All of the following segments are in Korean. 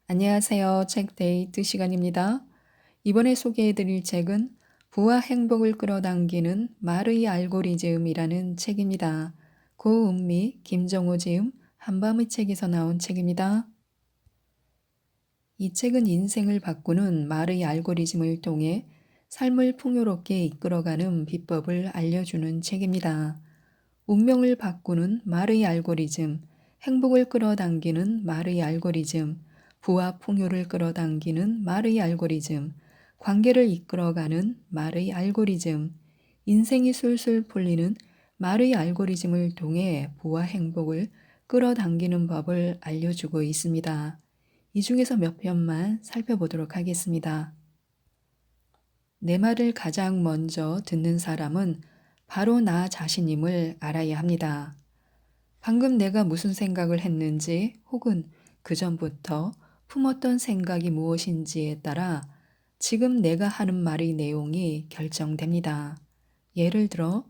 안녕하세요. 책데이트 시간입니다. 이번에 소개해드릴 책은 부와 행복을 끌어당기는 말의 알고리즘이라는 책입니다. 고은미, 김정호 지음, 한밤의 책에서 나온 책입니다. 이 책은 인생을 바꾸는 말의 알고리즘을 통해 삶을 풍요롭게 이끌어가는 비법을 알려주는 책입니다. 운명을 바꾸는 말의 알고리즘, 행복을 끌어당기는 말의 알고리즘, 부와 풍요를 끌어당기는 말의 알고리즘, 관계를 이끌어가는 말의 알고리즘, 인생이 술술 풀리는 말의 알고리즘을 통해 부와 행복을 끌어당기는 법을 알려주고 있습니다. 이 중에서 몇 편만 살펴보도록 하겠습니다. 내 말을 가장 먼저 듣는 사람은 바로 나 자신임을 알아야 합니다. 방금 내가 무슨 생각을 했는지 혹은 그 전부터 품었던 생각이 무엇인지에 따라 지금 내가 하는 말의 내용이 결정됩니다. 예를 들어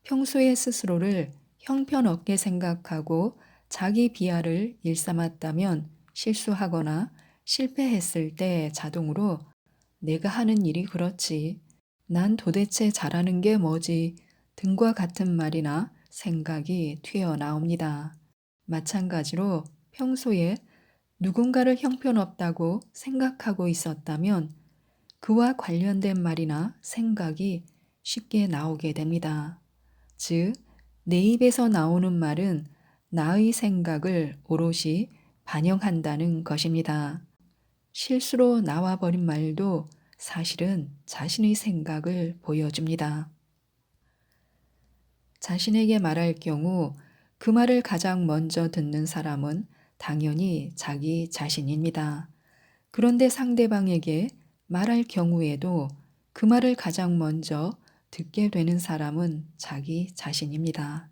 평소에 스스로를 형편없게 생각하고 자기 비하를 일삼았다면 실수하거나 실패했을 때 자동으로 내가 하는 일이 그렇지. 난 도대체 잘하는 게 뭐지? 등과 같은 말이나 생각이 튀어나옵니다. 마찬가지로 평소에 누군가를 형편없다고 생각하고 있었다면 그와 관련된 말이나 생각이 쉽게 나오게 됩니다. 즉, 내 입에서 나오는 말은 나의 생각을 오롯이 반영한다는 것입니다. 실수로 나와버린 말도 사실은 자신의 생각을 보여줍니다. 자신에게 말할 경우 그 말을 가장 먼저 듣는 사람은 당연히 자기 자신입니다. 그런데 상대방에게 말할 경우에도 그 말을 가장 먼저 듣게 되는 사람은 자기 자신입니다.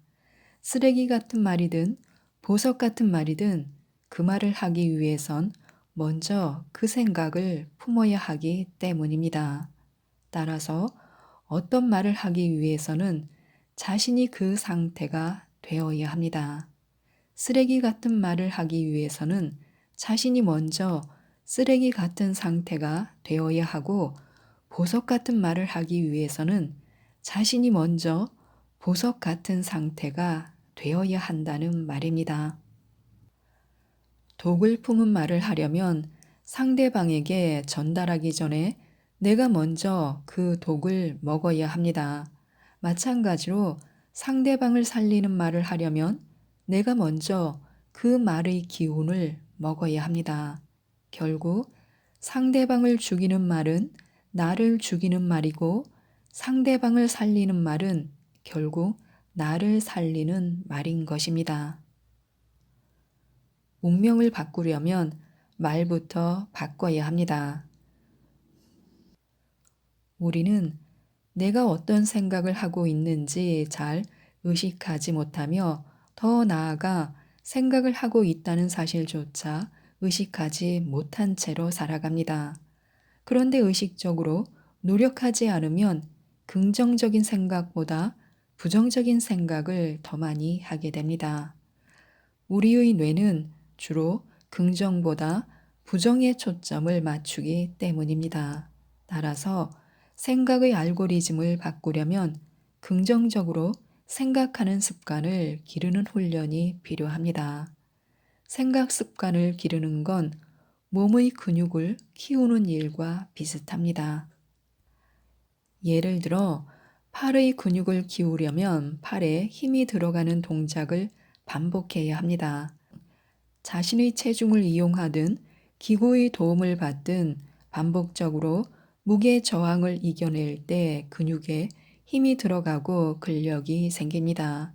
쓰레기 같은 말이든 보석 같은 말이든 그 말을 하기 위해선 먼저 그 생각을 품어야 하기 때문입니다. 따라서 어떤 말을 하기 위해서는 자신이 그 상태가 되어야 합니다. 쓰레기 같은 말을 하기 위해서는 자신이 먼저 쓰레기 같은 상태가 되어야 하고 보석 같은 말을 하기 위해서는 자신이 먼저 보석 같은 상태가 되어야 한다는 말입니다. 독을 품은 말을 하려면 상대방에게 전달하기 전에 내가 먼저 그 독을 먹어야 합니다. 마찬가지로 상대방을 살리는 말을 하려면 내가 먼저 그 말의 기운을 먹어야 합니다. 결국 상대방을 죽이는 말은 나를 죽이는 말이고 상대방을 살리는 말은 결국 나를 살리는 말인 것입니다. 운명을 바꾸려면 말부터 바꿔야 합니다. 우리는 내가 어떤 생각을 하고 있는지 잘 의식하지 못하며 더 나아가 생각을 하고 있다는 사실조차 의식하지 못한 채로 살아갑니다. 그런데 의식적으로 노력하지 않으면 긍정적인 생각보다 부정적인 생각을 더 많이 하게 됩니다. 우리의 뇌는 주로 긍정보다 부정에 초점을 맞추기 때문입니다. 따라서 생각의 알고리즘을 바꾸려면 긍정적으로 생각하는 습관을 기르는 훈련이 필요합니다. 생각 습관을 기르는 건 몸의 근육을 키우는 일과 비슷합니다. 예를 들어 팔의 근육을 키우려면 팔에 힘이 들어가는 동작을 반복해야 합니다. 자신의 체중을 이용하든 기구의 도움을 받든 반복적으로 무게 저항을 이겨낼 때 근육에 힘이 들어가고 근력이 생깁니다.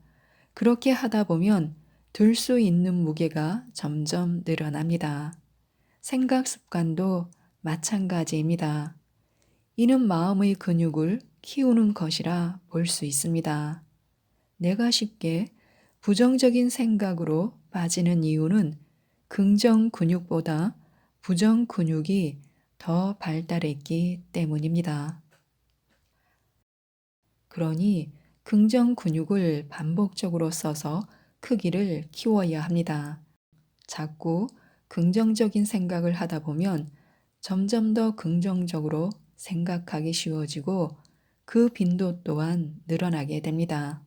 그렇게 하다 보면 들 수 있는 무게가 점점 늘어납니다. 생각 습관도 마찬가지입니다. 이는 마음의 근육을 키우는 것이라 볼 수 있습니다. 내가 쉽게 부정적인 생각으로 빠지는 이유는 긍정 근육보다 부정 근육이 더 발달했기 때문입니다. 그러니 긍정 근육을 반복적으로 써서 크기를 키워야 합니다. 자꾸 긍정적인 생각을 하다 보면 점점 더 긍정적으로 생각하기 쉬워지고 그 빈도 또한 늘어나게 됩니다.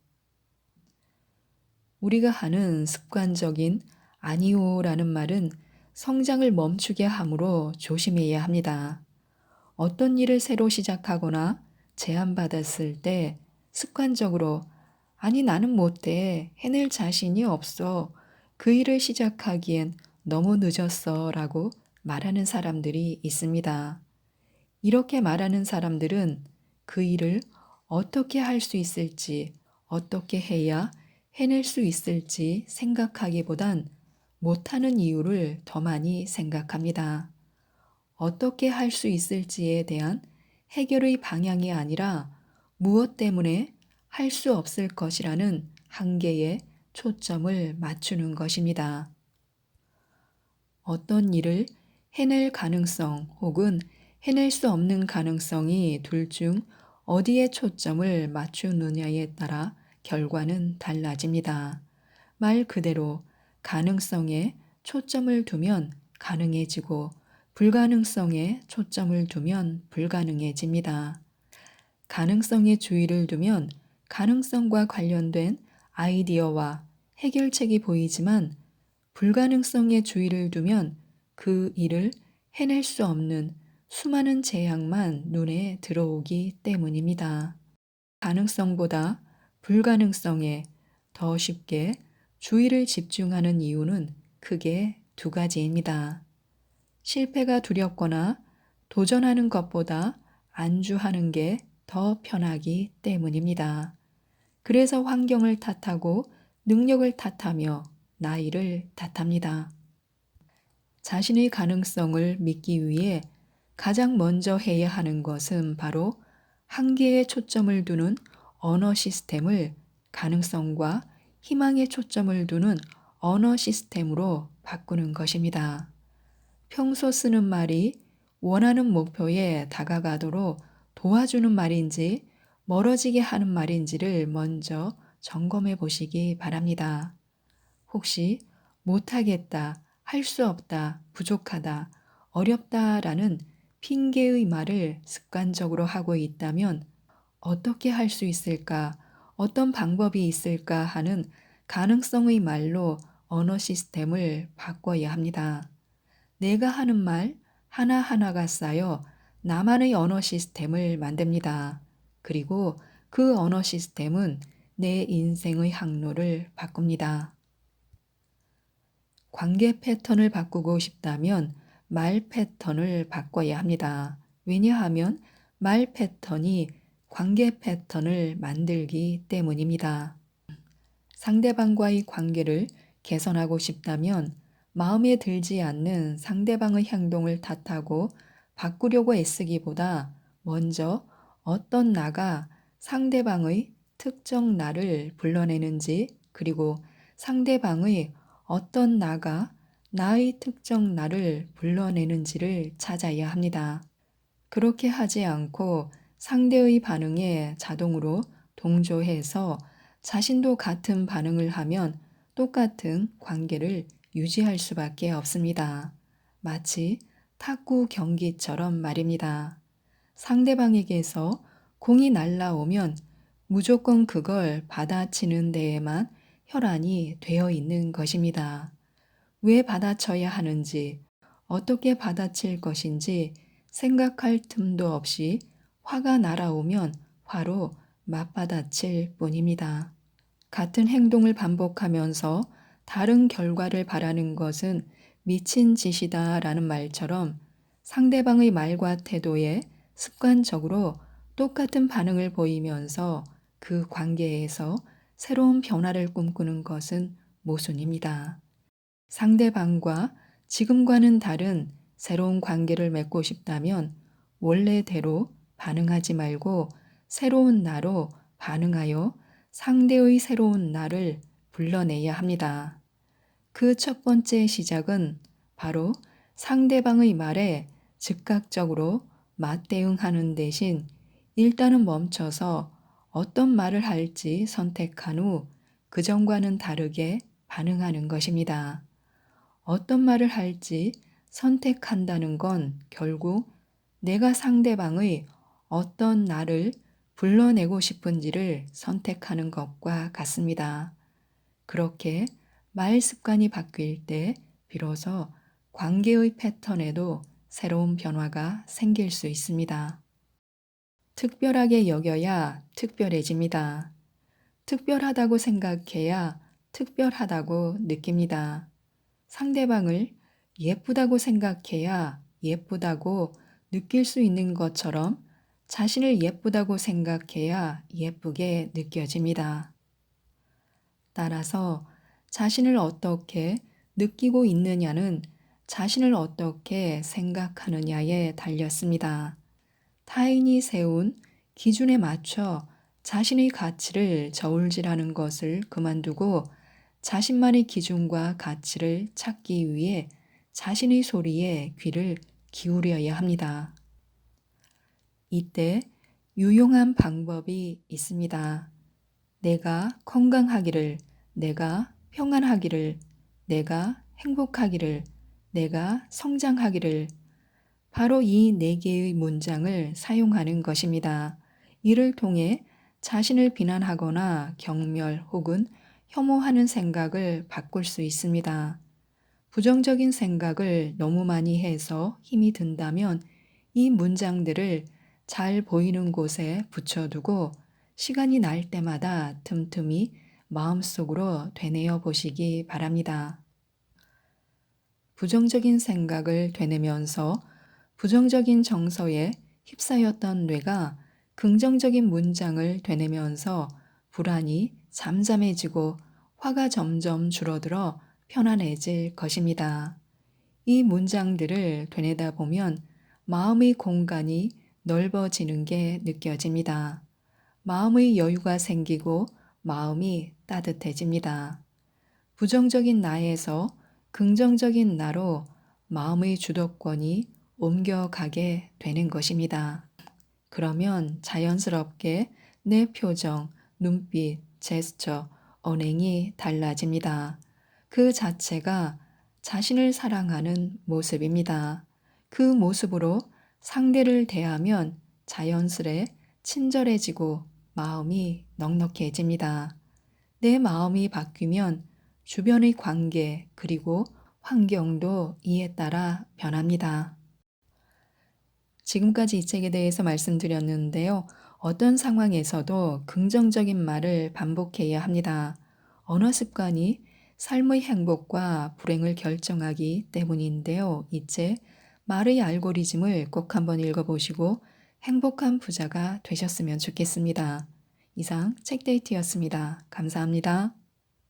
우리가 하는 습관적인 아니오라는 말은 성장을 멈추게 하므로 조심해야 합니다. 어떤 일을 새로 시작하거나 제안받았을 때 습관적으로 아니 나는 못해 해낼 자신이 없어 그 일을 시작하기엔 너무 늦었어 라고 말하는 사람들이 있습니다. 이렇게 말하는 사람들은 그 일을 어떻게 할 수 있을지, 어떻게 해야 해낼 수 있을지 생각하기보단 못하는 이유를 더 많이 생각합니다. 어떻게 할 수 있을지에 대한 해결의 방향이 아니라 무엇 때문에 할 수 없을 것이라는 한계에 초점을 맞추는 것입니다. 어떤 일을 해낼 가능성 혹은 해낼 수 없는 가능성이 둘 중 어디에 초점을 맞추느냐에 따라 결과는 달라집니다. 말 그대로 가능성에 초점을 두면 가능해지고 불가능성에 초점을 두면 불가능해집니다. 가능성에 주의를 두면 가능성과 관련된 아이디어와 해결책이 보이지만 불가능성에 주의를 두면 그 일을 해낼 수 없는 수많은 재앙만 눈에 들어오기 때문입니다. 가능성보다 불가능성에 더 쉽게 주의를 집중하는 이유는 크게 두 가지입니다. 실패가 두렵거나 도전하는 것보다 안주하는 게 더 편하기 때문입니다. 그래서 환경을 탓하고 능력을 탓하며 나이를 탓합니다. 자신의 가능성을 믿기 위해 가장 먼저 해야 하는 것은 바로 한계에 초점을 두는 언어 시스템을 가능성과 희망에 초점을 두는 언어 시스템으로 바꾸는 것입니다. 평소 쓰는 말이 원하는 목표에 다가가도록 도와주는 말인지 멀어지게 하는 말인지를 먼저 점검해 보시기 바랍니다. 혹시 못하겠다, 할 수 없다, 부족하다, 어렵다라는 핑계의 말을 습관적으로 하고 있다면 어떻게 할 수 있을까, 어떤 방법이 있을까 하는 가능성의 말로 언어 시스템을 바꿔야 합니다. 내가 하는 말 하나하나가 쌓여 나만의 언어 시스템을 만듭니다. 그리고 그 언어 시스템은 내 인생의 항로를 바꿉니다. 관계 패턴을 바꾸고 싶다면 말 패턴을 바꿔야 합니다. 왜냐하면 말 패턴이 관계 패턴을 만들기 때문입니다. 상대방과의 관계를 개선하고 싶다면 마음에 들지 않는 상대방의 행동을 탓하고 바꾸려고 애쓰기보다 먼저 어떤 나가 상대방의 특정 나를 불러내는지 그리고 상대방의 어떤 나가 나의 특정 나를 불러내는지를 찾아야 합니다. 그렇게 하지 않고 상대의 반응에 자동으로 동조해서 자신도 같은 반응을 하면 똑같은 관계를 유지할 수밖에 없습니다. 마치 탁구 경기처럼 말입니다. 상대방에게서 공이 날라오면 무조건 그걸 받아치는 데에만 혈안이 되어 있는 것입니다. 왜 받아쳐야 하는지, 어떻게 받아칠 것인지 생각할 틈도 없이 화가 날아오면 화로 맞받아칠 뿐입니다. 같은 행동을 반복하면서 다른 결과를 바라는 것은 미친 짓이다 라는 말처럼 상대방의 말과 태도에 습관적으로 똑같은 반응을 보이면서 그 관계에서 새로운 변화를 꿈꾸는 것은 모순입니다. 상대방과 지금과는 다른 새로운 관계를 맺고 싶다면 원래대로 반응하지 말고 새로운 나로 반응하여 상대의 새로운 나를 불러내야 합니다. 그 첫 번째 시작은 바로 상대방의 말에 즉각적으로 맞대응하는 대신 일단은 멈춰서 어떤 말을 할지 선택한 후 그전과는 다르게 반응하는 것입니다. 어떤 말을 할지 선택한다는 건 결국 내가 상대방의 어떤 나를 불러내고 싶은지를 선택하는 것과 같습니다. 그렇게 말 습관이 바뀔 때 비로소 관계의 패턴에도 새로운 변화가 생길 수 있습니다. 특별하게 여겨야 특별해집니다. 특별하다고 생각해야 특별하다고 느낍니다. 상대방을 예쁘다고 생각해야 예쁘다고 느낄 수 있는 것처럼 자신을 예쁘다고 생각해야 예쁘게 느껴집니다. 따라서 자신을 어떻게 느끼고 있느냐는 자신을 어떻게 생각하느냐에 달렸습니다. 타인이 세운 기준에 맞춰 자신의 가치를 저울질하는 것을 그만두고 자신만의 기준과 가치를 찾기 위해 자신의 소리에 귀를 기울여야 합니다. 이때 유용한 방법이 있습니다. 내가 건강하기를, 내가 평안하기를, 내가 행복하기를, 내가 성장하기를, 바로 이 네 개의 문장을 사용하는 것입니다. 이를 통해 자신을 비난하거나 경멸 혹은 혐오하는 생각을 바꿀 수 있습니다. 부정적인 생각을 너무 많이 해서 힘이 든다면 이 문장들을 잘 보이는 곳에 붙여두고 시간이 날 때마다 틈틈이 마음속으로 되뇌어 보시기 바랍니다. 부정적인 생각을 되뇌면서 부정적인 정서에 휩싸였던 뇌가 긍정적인 문장을 되뇌면서 불안이 잠잠해지고 화가 점점 줄어들어 편안해질 것입니다. 이 문장들을 되뇌다 보면 마음의 공간이 넓어지는 게 느껴집니다. 마음의 여유가 생기고 마음이 따뜻해집니다. 부정적인 나에서 긍정적인 나로 마음의 주도권이 옮겨가게 되는 것입니다. 그러면 자연스럽게 내 표정, 눈빛, 제스처, 언행이 달라집니다. 그 자체가 자신을 사랑하는 모습입니다. 그 모습으로 상대를 대하면 자연스레 친절해지고 마음이 넉넉해집니다. 내 마음이 바뀌면 주변의 관계 그리고 환경도 이에 따라 변합니다. 지금까지 이 책에 대해서 말씀드렸는데요. 어떤 상황에서도 긍정적인 말을 반복해야 합니다. 언어 습관이 삶의 행복과 불행을 결정하기 때문인데요. 이 책 말의 알고리즘을 꼭 한번 읽어보시고 행복한 부자가 되셨으면 좋겠습니다. 이상 책데이트였습니다. 감사합니다.